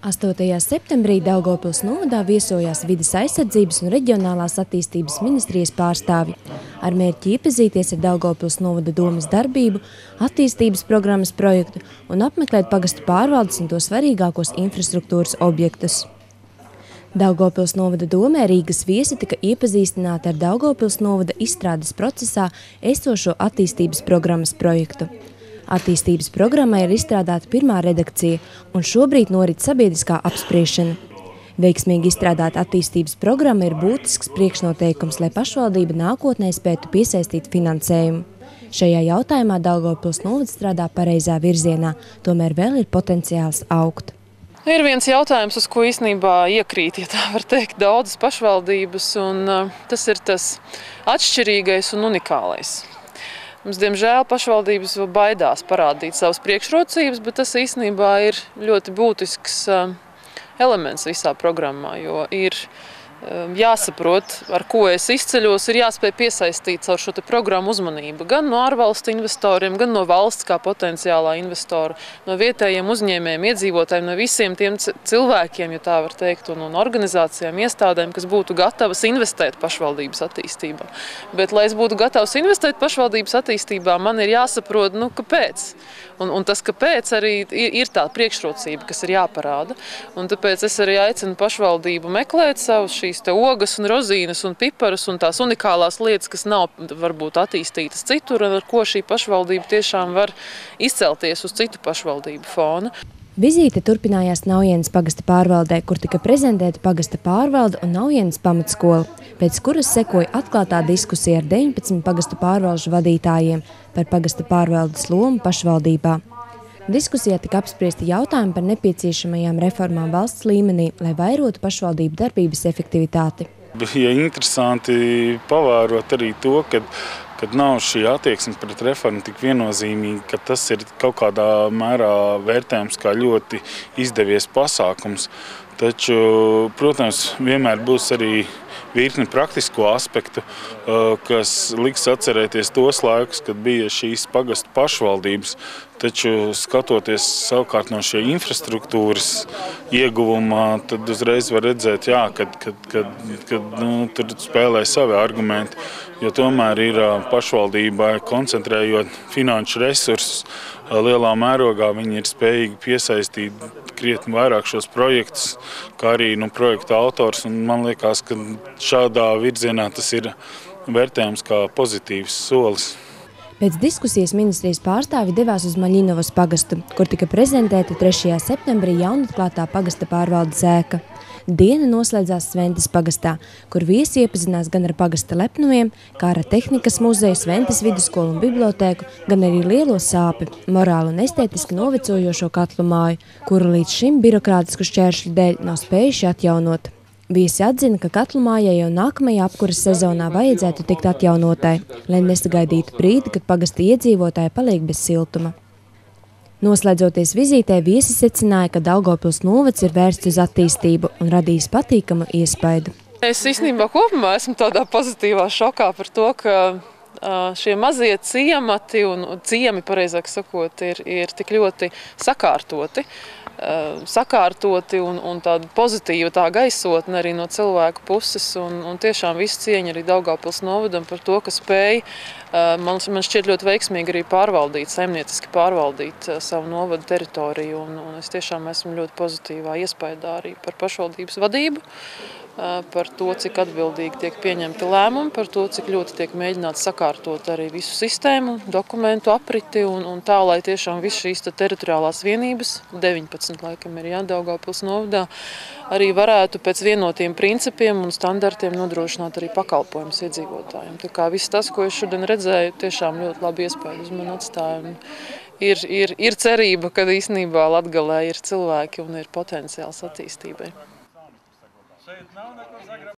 8. septembrī Daugavpils novadā viesojās Vides aizsardzības un reģionālās attīstības ministrijas pārstāvji ar mērķi iepazīties ar Daugavpils novada domes darbību, attīstības programmas projektu un apmeklēt pagastu pārvaldes un to svarīgākos infrastruktūras objektus. Daugavpils novada domē Rīgas viesi tika iepazīstināti ar Daugavpils novada izstrādes procesā esošo attīstības programmas projektu. Attīstības programmai ir izstrādāta pirmā redakcija, un šobrīd norit sabiedriskā apspriešana. Veiksmīgi izstrādāta attīstības programma ir būtisks priekšnoteikums, lai pašvaldība nākotnē spētu piesaistīt finansējumu. Šajā jautājumā Daugavpils novads strādā pareizā virzienā, tomēr vēl ir potenciāls augt. Ir viens jautājums, uz ko īstenībā iekrīt, ja tā var teikt, daudzas pašvaldības, un tas ir tas atšķirīgais un unikālais. Mums, diemžēl, pašvaldības baidās parādīt savas priekšrocības, bet tas īstenībā ir ļoti būtisks elements visā programmā, jo ir jāsaprot, ar ko es izceļos, ir jāspēj piesaistīt caur šo programmu uzmanību gan no ārvalstu investoriem, gan no valsts kā potenciālā investora, no vietējiem uzņēmējiem, iedzīvotājiem, no visiem tiem cilvēkiem, ja tā var teikt, un organizācijām, iestādēm, kas būtu gatavas investēt pašvaldības attīstībā. Bet, lai es būtu gatavs investēt pašvaldības attīstībā, man ir jāsaprot, kāpēc. Un tas, kāpēc, arī ir tā priekšrocība, kas ir jāparāda. Un tāpēc es arī aicinu pašvaldību meklēt savus šīs te ogas un rozīnes un piparus un tās unikālās lietas, kas nav varbūt attīstītas citur, un ar ko šī pašvaldība tiešām var izcelties uz citu pašvaldību fona. Vizīte turpinājās Naujienas pagasta pārvaldē, kur tika prezentēta pagasta pārvalde un Naujienas pamatskola, pēc kuras sekoja atklātā diskusija ar 19 pagasta pārvalžu vadītājiem par pagasta pārvaldes lomu pašvaldībā. Diskusijā tika apspriesti jautājumi par nepieciešamajām reformām valsts līmenī, lai vairotu pašvaldību darbības efektivitāti. Bija interesanti pavērot arī to, kad nav šī attieksme pret reformu tik viennozīmīga, ka tas ir kaut kādā mērā vērtējums kā ļoti izdevies pasākums. Taču, protams, vienmēr būs arī virkni praktisko aspektu, kas liks atcerēties tos laikus, kad bija šīs pagastu pašvaldības. Taču, skatoties savukārt no šie infrastruktūras ieguvumā, tad uzreiz var redzēt, ka tur spēlē savi argumenti, jo tomēr ir pašvaldībai koncentrējot finanšu resursus lielā mērogā, viņi ir spējīgi piesaistīt krietni vairāk šos projektus, kā arī projekta autors, un man liekas, ka šādā virzienā tas ir vērtējums kā pozitīvs solis. Pēc diskusijas ministrijas pārstāvi devās uz Maļinovas pagastu, kur tika prezentēta 3. septembrī jaunatklātā pagasta pārvaldes ēka. Diena noslēdzās Sventas pagastā, kur viesi iepazinās gan ar pagasta lepnumiem, kā ar tehnikas muzeju, Sventas vidusskolu un bibliotēku, gan arī lielo sāpi, morāli un estētiski novecojošo katlu māju, kuru līdz šim birokrātisku šķēršļu dēļ nav spējuši atjaunot. Viesi atzina, ka katlu mājai jau nākamajā apkuras sezonā vajadzētu tikt atjaunotai, lai nesagaidītu brīdi, kad pagasta iedzīvotāji paliek bez siltuma. Noslēdzoties vizītē, viesi secināja, ka Daugavpils novads ir vērsts uz attīstību un radījis patīkamu iespaidu. Es īstenībā kopumā esmu tādā pozitīvā šokā par to, ka šie mazie ciemati un ciemi, pareizāk sakot, ir tik ļoti sakārtoti un tāda pozitīva tā gaisotne arī no cilvēku puses. Un tiešām visu cieņu arī Daugavpils novadam par to, ka spēj, man šķiet ļoti veiksmīgi arī pārvaldīt, saimnieciski pārvaldīt savu novadu teritoriju. Un es tiešām esmu ļoti pozitīvā iespaidā arī par pašvaldības vadību, par to, cik atbildīgi tiek pieņemti lēmumi, par to, cik ļoti tiek mēģināts sakārtot arī visu sistēmu, dokumentu apriti un tā, lai tiešām visu šīs teritoriālās vienības, 19 laikam ir Daugavpils novadā, arī varētu pēc vienotiem principiem un standartiem nodrošināt arī pakalpojumus iedzīvotājiem. Tā kā viss tas, ko es šodien redzēju, tiešām ļoti labi iespēju uz mani atstāja. Ir cerība, ka īstenībā Latgalē ir cilvēki un ir potenciāls attīstībai.